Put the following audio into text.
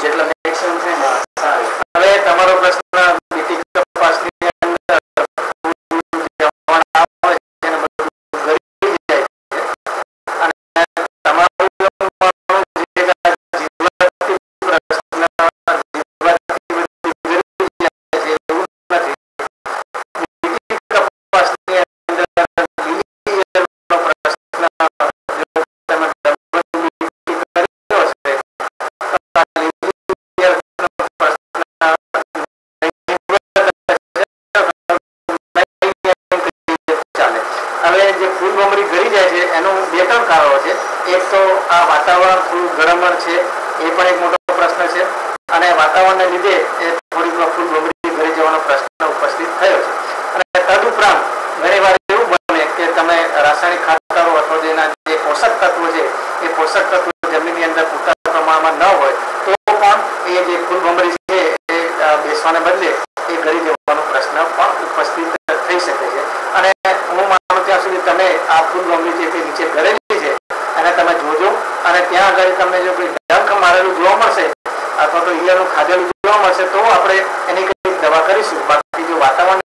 જેટલા મેક્સિમમ છે ને સારું. હવે તમારો પ્રશ્ન બીટી કપાસની અંદર જમણ આવે છે ને બધું ગળી જાય છે અને તમારું જે જીવવાથી પ્રશ્ન જીવવાથી બધું ગળી જાય છે એવું નથી. બીટી કપાસની અંદર લીલી પ્રશ્ન જો તમે ફૂલ ભમરી ગળી જાય છે એનું બે ત્રણ કારણો છે. એક તો આ વાતાવરણ થોડું ગરમ છે એ પણ એક મોટો પ્રશ્ન છે અને વાતાવરણને લીધે એ થોડીક ફૂલ ભમરી ગળી જવાનો પ્રશ્ન ઉપસ્થિત થયો છે. અને તદુપરાંત ઘણી વાર એવું બને કે તમે રાસાયણિક ખાતરો અથવા જેના જે પોષક તત્વો છે એ પોષક તત્વો જમીનની અંદર પૂરતા પ્રમાણમાં ન હોય તો પણ એ જે ફૂલ ભમરી છે એ બેસવાને બદલે એ ગળી જવાનો પ્રશ્ન પણ ઉપસ્થિત થઈ શકે છે. અને હું માનું ત્યાં સુધી તમે આ ફૂલ ભમરી છે તે નીચે ગળેલી છે અને તમે જોજો અને ત્યાં આગળ તમને જો કોઈ ડંખ મારેલું જોવા મળશે અથવા તો ઈયળનું ખાધેલું જોવા મળશે તો આપણે એની કઈ દવા કરીશું. બાકી જો વાતાવરણ